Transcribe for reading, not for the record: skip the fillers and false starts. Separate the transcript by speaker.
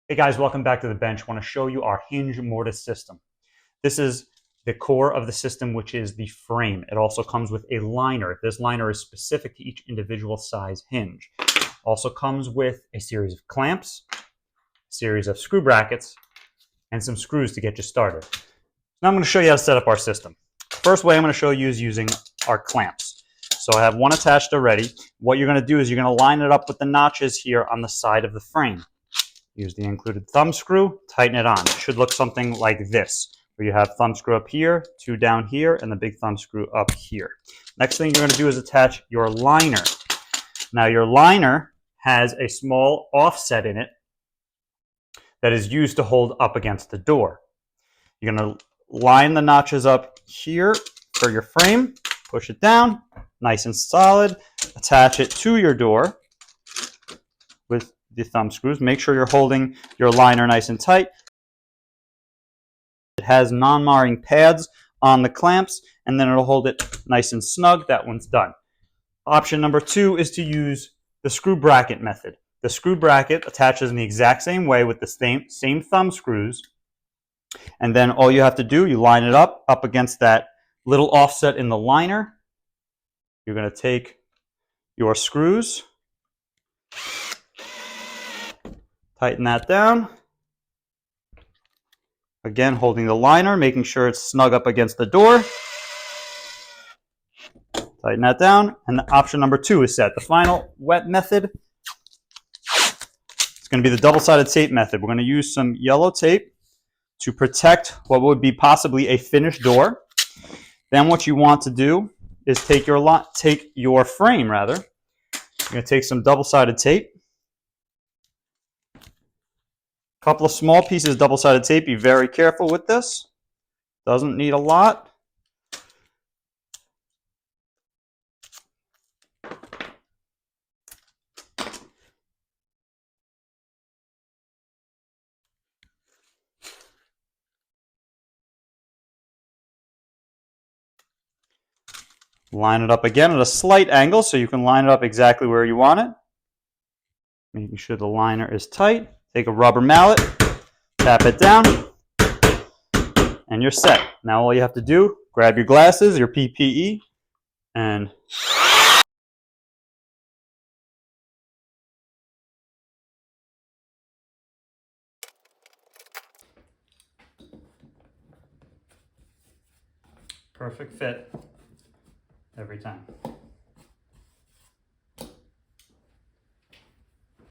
Speaker 1: Hey guys, welcome back to the bench. I want to show you our Hinge Mortise system. This is the core of the system, which is the frame. It also comes with a liner. This liner is specific to each individual size hinge. Also comes with a series of clamps, a series of screw brackets, and some screws to get you started. Now I'm going to show you how to set up our system. First way I'm going to show you is using our clamps. So I have one attached already. What you're going to do is you're going to line it up with the notches here on the side of the frame. Use the included thumb screw, tighten it on. It should look something like this, where you have thumb screw up here, two down here, and the big thumb screw up here. Next thing you're going to do is attach your liner. Now your liner has a small offset in it that is used to hold up against the door. You're going to line the notches up here for your frame, push it down, nice and solid, attach it to your door with the thumb screws. Make sure you're holding your liner nice and tight. It has non-marring pads on the clamps, and then it'll hold it nice and snug. That one's done. Option number 2 is to use the screw bracket method. The screw bracket attaches in the exact same way with the same thumb screws, and then all you have to do, you line it up against that little offset in the liner. You're going to take your screws, tighten that down. Again, holding the liner, making sure it's snug up against the door. Tighten that down, and option number 2 is set. The final wet method is going to be the double-sided tape method. We're going to use some yellow tape to protect what would be possibly a finished door. Then what you want to do is take your frame, rather. You're going to take some double-sided tape. Couple of small pieces of double-sided tape. Be very careful with this. Doesn't need a lot. Line it up again at a slight angle so you can line it up exactly where you want it. Making sure the liner is tight. Take a rubber mallet, tap it down, and you're set. Now all you have to do, grab your glasses, your PPE, and perfect fit every time.